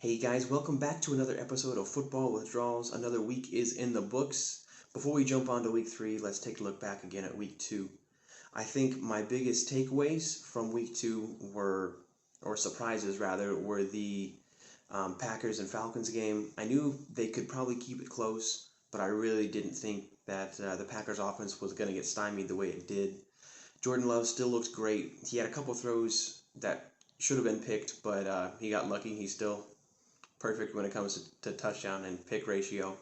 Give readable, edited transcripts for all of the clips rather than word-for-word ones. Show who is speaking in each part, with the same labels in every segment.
Speaker 1: Hey guys, welcome back to another episode of Football Withdrawals. Another week is in the books. Before we jump on to week 3, let's take a look back again at week 2. I think my biggest takeaways from week 2 were the Packers and Falcons game. I knew they could probably keep it close, but I really didn't think that the Packers offense was going to get stymied the way it did. Jordan Love still looks great. He had a couple throws that should have been picked, but he got lucky. He's still perfect when it comes to touchdown and pick ratio.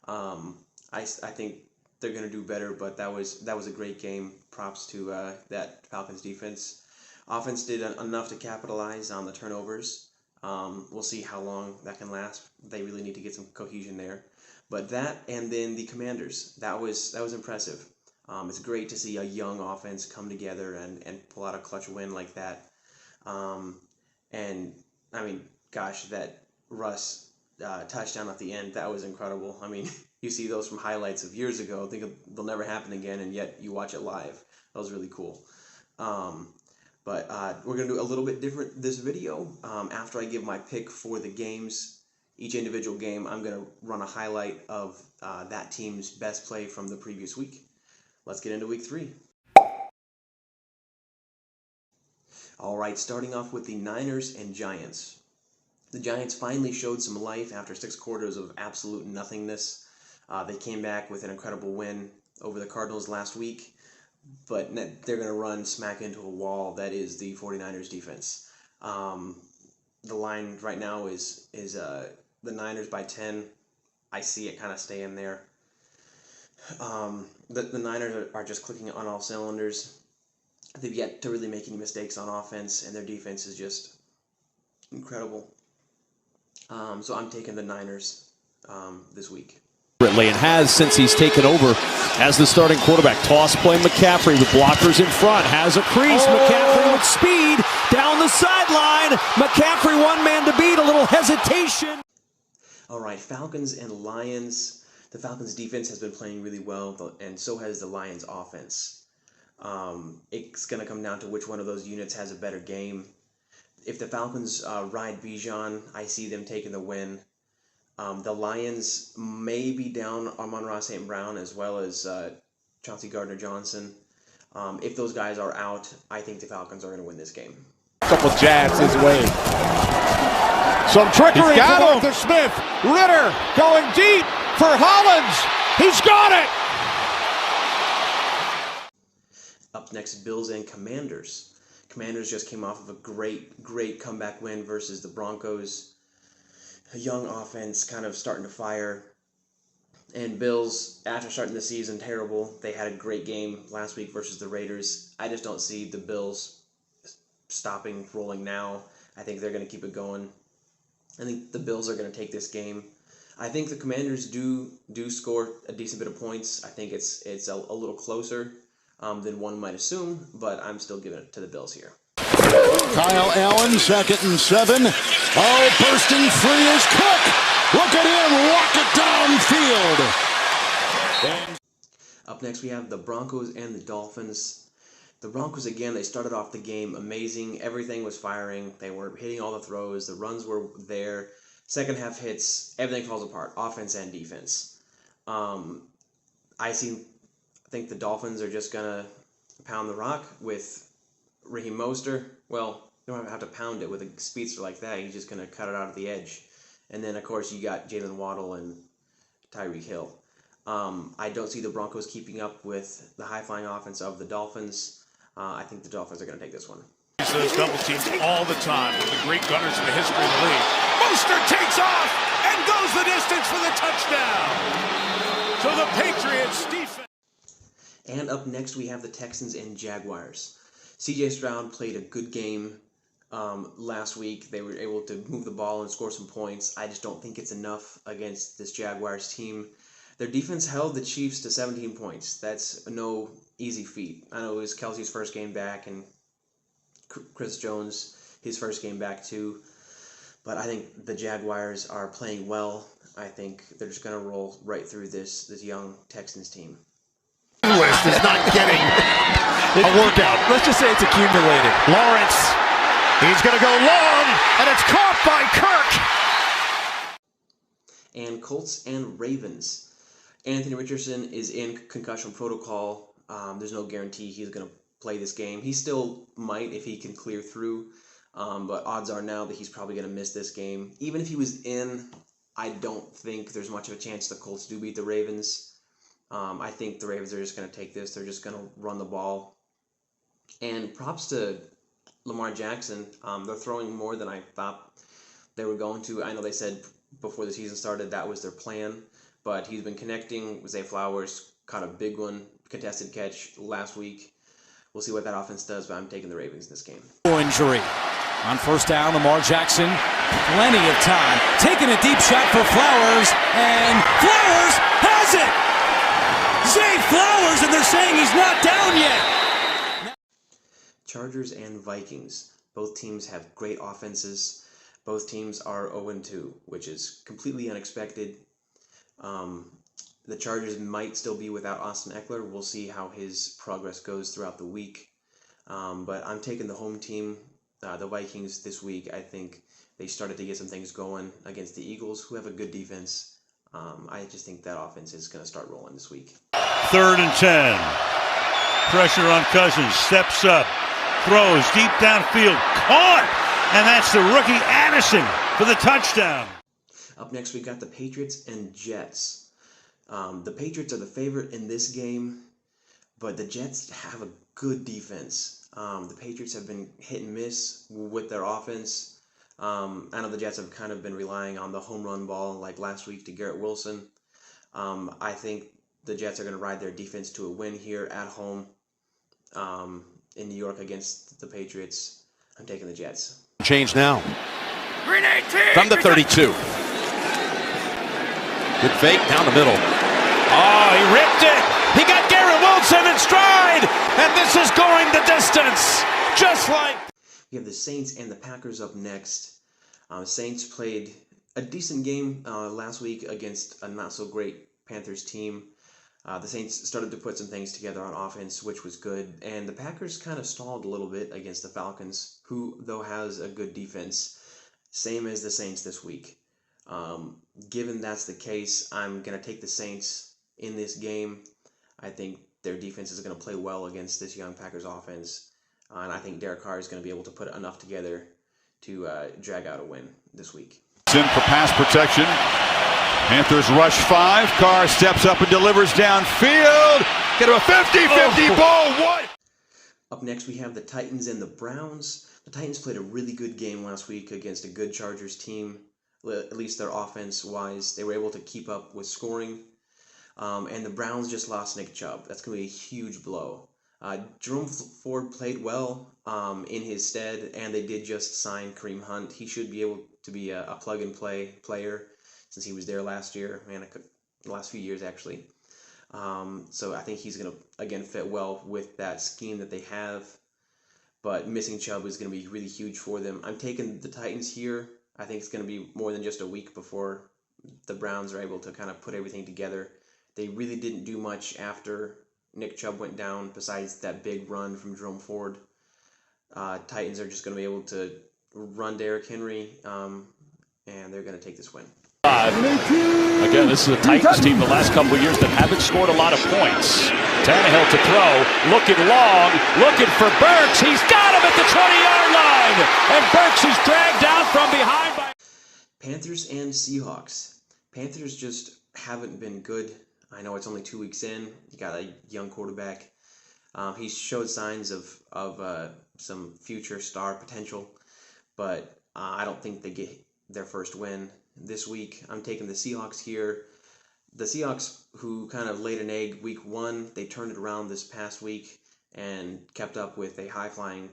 Speaker 1: I think they're going to do better, but that was a great game. Props to that Falcons defense. Offense did enough to capitalize on the turnovers. We'll see how long that can last. They really need to get some cohesion there. But that, and then the Commanders, that was impressive. It's great to see a young offense come together and pull out a clutch win like that. And I mean, gosh, that Russ touchdown at the end, that was incredible. I mean, you see those from highlights of years ago, think they'll never happen again, and yet you watch it live. That was really cool. But we're going to do a little bit different this video. After I give my pick for the games, each individual game, I'm going to run a highlight of that team's best play from the previous week. Let's get into week 3. All right, starting off with the Niners and Giants. The Giants finally showed some life after 6 quarters of absolute nothingness. They came back with an incredible win over the Cardinals last week, but they're going to run smack into a wall that is the 49ers defense. The line right now is the Niners by 10. I see it kind of staying there. The Niners are just clicking on all cylinders. They've yet to really make any mistakes on offense, and their defense is just incredible. So I'm taking the Niners this week.
Speaker 2: And has since he's taken over as the starting quarterback. Toss play McCaffrey with blockers in front. Has a crease. McCaffrey with speed down the sideline. McCaffrey one man to beat. A little hesitation.
Speaker 1: All right, Falcons and Lions. The Falcons defense has been playing really well, and so has the Lions offense. It's going to come down to which one of those units has a better game. If the Falcons ride Bijan, I see them taking the win. The Lions may be down Amon-Ra St. Brown as well as Chauncey Gardner-Johnson. If those guys are out, I think the Falcons are going to win this game.
Speaker 3: Couple jabs his way. Some trickery from to Smith. Ritter going deep for Hollins. He's got it.
Speaker 1: Up next, Bills and Commanders. Commanders just came off of a great comeback win versus the Broncos. A young offense kind of starting to fire. And Bills, after starting the season terrible, they had a great game last week versus the Raiders. I just don't see the Bills stopping rolling now. I think they're going to keep it going. I think the Bills are going to take this game. I think the Commanders do score a decent bit of points. I think it's a little closer than one might assume, but I'm still giving it to the Bills here.
Speaker 4: Kyle Allen, 2nd and 7. Oh, bursting free is Cook. Look at him rocket downfield.
Speaker 1: Up next, we have the Broncos and the Dolphins. The Broncos, again, they started off the game amazing. Everything was firing. They were hitting all the throws. The runs were there. Second half hits. Everything falls apart, offense and defense. I think the Dolphins are just going to pound the rock with Raheem Mostert. Well, you don't have to pound it with a speedster like that. He's just going to cut it out at the edge. And then, of course, you got Jalen Waddle and Tyreek Hill. I don't see the Broncos keeping up with the high-flying offense of the Dolphins. I think the Dolphins are going to take this one.
Speaker 5: Those double teams all the time with the great gunners in the history of the league. Mostert takes off and goes the distance for the touchdown. So the Patriots defense.
Speaker 1: And up next, we have the Texans and Jaguars. C.J. Stroud played a good game last week. They were able to move the ball and score some points. I just don't think it's enough against this Jaguars team. Their defense held the Chiefs to 17 points. That's no easy feat. I know it was Kelsey's first game back and Chris Jones, his first game back too. But I think the Jaguars are playing well. I think they're just going to roll right through this young Texans team.
Speaker 3: List is not getting a workout.
Speaker 2: Let's just say it's accumulated.
Speaker 3: Lawrence, he's going to go long, and it's caught by Kirk.
Speaker 1: And Colts and Ravens. Anthony Richardson is in concussion protocol. There's no guarantee he's going to play this game. He still might if he can clear through, but odds are now that he's probably going to miss this game. Even if he was in, I don't think there's much of a chance the Colts do beat the Ravens. I think the Ravens are just going to take this. They're just going to run the ball. And props to Lamar Jackson. They're throwing more than I thought they were going to. I know they said before the season started that was their plan, but he's been connecting. Zay Flowers caught a big one, contested catch last week. We'll see what that offense does, but I'm taking the Ravens in this game.
Speaker 6: Injury. On first down, Lamar Jackson, plenty of time. Taking a deep shot for Flowers, and Flowers has it! Zay Flowers, and they're saying he's not down yet!
Speaker 1: Chargers and Vikings. Both teams have great offenses. Both teams are 0-2, which is completely unexpected. The Chargers might still be without Austin Eckler. We'll see how his progress goes throughout the week. But I'm taking the home team, the Vikings, this week. I think they started to get some things going against the Eagles, who have a good defense. I just think that offense is going to start rolling this week.
Speaker 5: 3rd and 10. Pressure on Cousins. Steps up. Throws deep downfield. Caught! And that's the rookie Addison for the touchdown.
Speaker 1: Up next, we got the Patriots and Jets. The Patriots are the favorite in this game, but the Jets have a good defense. The Patriots have been hit and miss with their offense. I know the Jets have kind of been relying on the home run ball like last week to Garrett Wilson. I think the Jets are going to ride their defense to a win here at home in New York against the Patriots. I'm taking the Jets.
Speaker 3: Change now. From the 32. Good fake down the middle.
Speaker 2: Oh, he ripped it. He got Garrett Wilson in stride. And this is going the distance. Just like...
Speaker 1: We have the Saints and the Packers up next. Saints played a decent game last week against a not-so-great Panthers team. The Saints started to put some things together on offense, which was good. And the Packers kind of stalled a little bit against the Falcons, who, though, has a good defense. Same as the Saints this week. Given that's the case, I'm going to take the Saints in this game. I think their defense is going to play well against this young Packers offense. And I think Derek Carr is going to be able to put enough together to drag out a win this week.
Speaker 3: It's in for pass protection. Panthers rush 5. Carr steps up and delivers downfield. Get him a 50-50 ball. What?
Speaker 1: Up next, we have the Titans and the Browns. The Titans played a really good game last week against a good Chargers team. At least their offense-wise, they were able to keep up with scoring. And the Browns just lost Nick Chubb. That's going to be a huge blow. Jerome Ford played well in his stead, and they did just sign Kareem Hunt. He should be able to be a plug-and-play player since he was there last year, and the last few years, actually. So I think he's going to, again, fit well with that scheme that they have. But missing Chubb is going to be really huge for them. I'm taking the Titans here. I think it's going to be more than just a week before the Browns are able to kind of put everything together. They really didn't do much after Nick Chubb went down besides that big run from Jerome Ford. Titans are just going to be able to run Derrick Henry, and they're going to take this win.
Speaker 2: Again, this is a Titans team the last couple of years that haven't scored a lot of points. Tannehill to throw, looking long, looking for Burks. He's got him at the 20-yard line, and Burks is dragged down from behind by...
Speaker 1: Panthers and Seahawks. Panthers just haven't been good. I know it's only 2 weeks in. You got a young quarterback. He showed signs of some future star potential, but I don't think they get their first win this week. I'm taking the Seahawks here. The Seahawks, who kind of laid an egg week 1, they turned it around this past week and kept up with a high-flying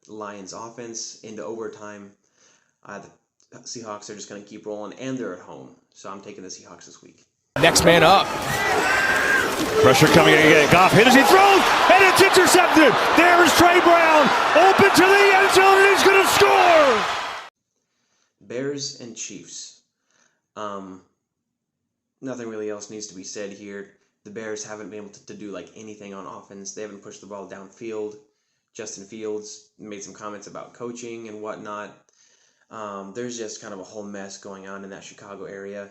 Speaker 1: Lions offense into overtime. The Seahawks are just going to keep rolling, and they're at home. So I'm taking the Seahawks this week.
Speaker 6: Next man up.
Speaker 2: Pressure coming again. Goff hit as he throws, and it's intercepted. There is Trey Brown, open to the end zone, and he's going to score.
Speaker 1: Bears and Chiefs. Nothing really else needs to be said here. The Bears haven't been able to do like anything on offense. They haven't pushed the ball downfield. Justin Fields made some comments about coaching and whatnot. There's just kind of a whole mess going on in that Chicago area.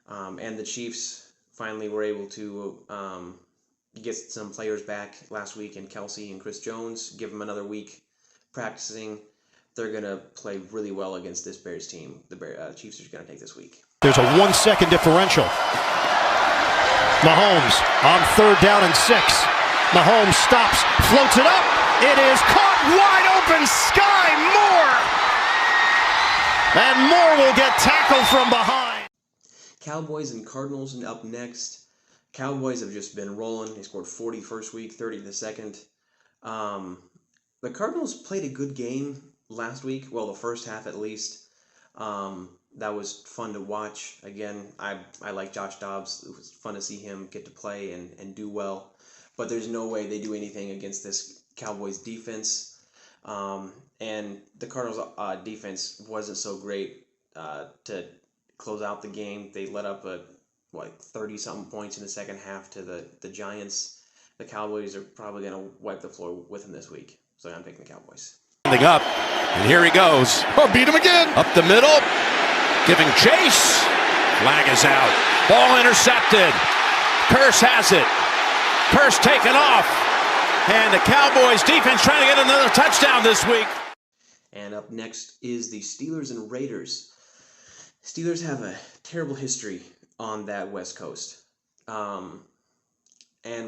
Speaker 1: And the Chiefs finally were able to get some players back last week in Kelsey and Chris Jones, give them another week practicing. They're going to play really well against this Bears team. The Chiefs are going to take this week.
Speaker 3: There's a 1 second differential. Mahomes on 3rd down and 6. Mahomes stops, floats it up. It is caught wide open. Sky Moore. And Moore will get tackled from behind.
Speaker 1: Cowboys and Cardinals and up next. Cowboys have just been rolling. They scored 40 first week, 30 the second. The Cardinals played a good game last week. Well, the first half at least. That was fun to watch. Again, I like Josh Dobbs. It was fun to see him get to play and do well. But there's no way they do anything against this Cowboys defense. And the Cardinals defense wasn't so great to close out the game. They let up 30-something points in the second half to the Giants. The Cowboys are probably going to wipe the floor with them this week. So I'm picking the Cowboys.
Speaker 5: Up, and here he goes.
Speaker 3: Oh, beat him again.
Speaker 5: Up the middle, giving chase. Flag is out. Ball intercepted. Curse has it. Curse taken off. And the Cowboys defense trying to get another touchdown this week.
Speaker 1: And up next is the Steelers and Raiders. Steelers have a terrible history on that West Coast. And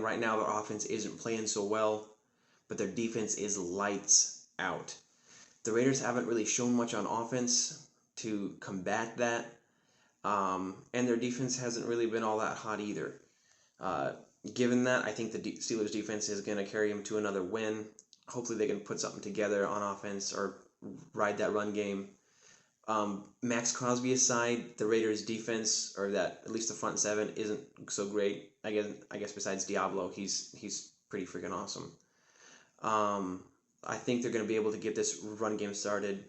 Speaker 1: right now their offense isn't playing so well, but their defense is lights out. The Raiders haven't really shown much on offense to combat that, and their defense hasn't really been all that hot either. Given that, I think the Steelers defense is going to carry them to another win. Hopefully they can put something together on offense or ride that run game. Max Crosby aside, the Raiders defense, or that at least the front seven, isn't so great. I guess besides Diablo, he's pretty freaking awesome. I think they're going to be able to get this run game started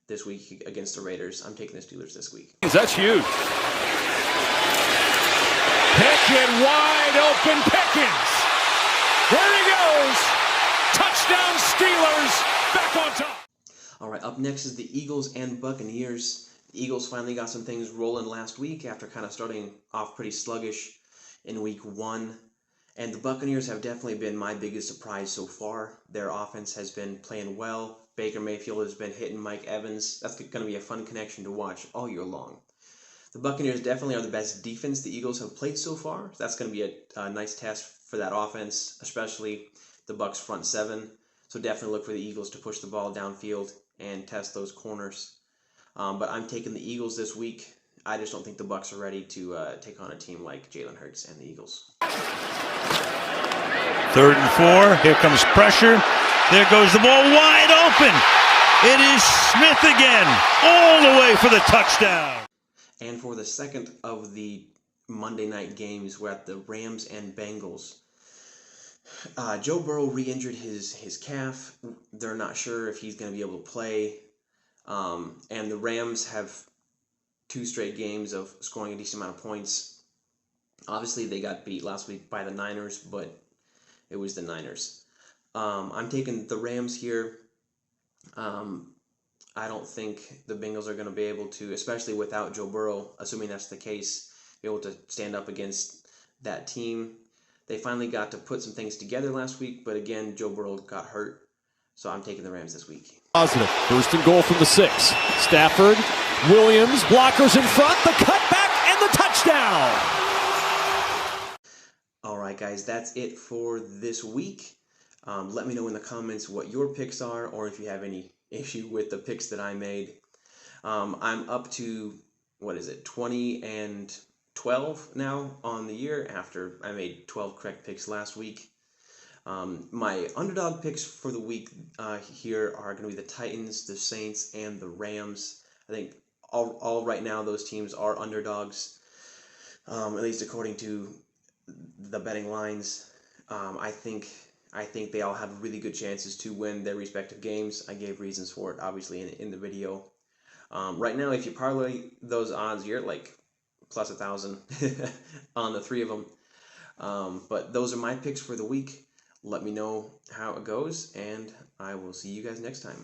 Speaker 1: this week against the Raiders. I'm taking the Steelers this week.
Speaker 5: That's huge. Pickens wide open. Pickens. There he goes. Touchdown Steelers. Back on top.
Speaker 1: All right, up next is the Eagles and Buccaneers. The Eagles finally got some things rolling last week after kind of starting off pretty sluggish in week 1. And the Buccaneers have definitely been my biggest surprise so far. Their offense has been playing well. Baker Mayfield has been hitting Mike Evans. That's going to be a fun connection to watch all year long. The Buccaneers definitely are the best defense the Eagles have played so far. That's going to be a nice test for that offense, especially the Bucs front seven. So definitely look for the Eagles to push the ball downfield and test those corners. But I'm taking the Eagles this week. I just don't think the Bucs are ready to take on a team like Jalen Hurts and the Eagles.
Speaker 7: 3rd and 4. Here comes pressure. There goes the ball wide open. It is Smith again, all the way for the touchdown.
Speaker 1: And for the second of the Monday night games, we're at the Rams and Bengals. Joe Burrow re-injured his calf. They're not sure if he's going to be able to play. And the Rams have 2 straight games of scoring a decent amount of points. Obviously, they got beat last week by the Niners, but it was the Niners. I'm taking the Rams here. I don't think the Bengals are going to be able to, especially without Joe Burrow, assuming that's the case, be able to stand up against that team. They finally got to put some things together last week, but again, Joe Burrow got hurt. So I'm taking the Rams this week.
Speaker 2: Positive. 1st and goal from the 6. Stafford, Williams, blockers in front, the cutback, and the touchdown.
Speaker 1: All right, guys, that's it for this week. Let me know in the comments what your picks are, or if you have any issue with the picks that I made. I'm up to, 20 and 12 now on the year after I made 12 correct picks last week. My underdog picks for the week here are going to be the Titans, the Saints, and the Rams. I think all right now those teams are underdogs, at least according to the betting lines. I think they all have really good chances to win their respective games. I gave reasons for it, obviously, in the video. Right now, if you parlay those odds, you're at like plus 1,000 on the 3 of them. But those are my picks for the week. Let me know how it goes, and I will see you guys next time.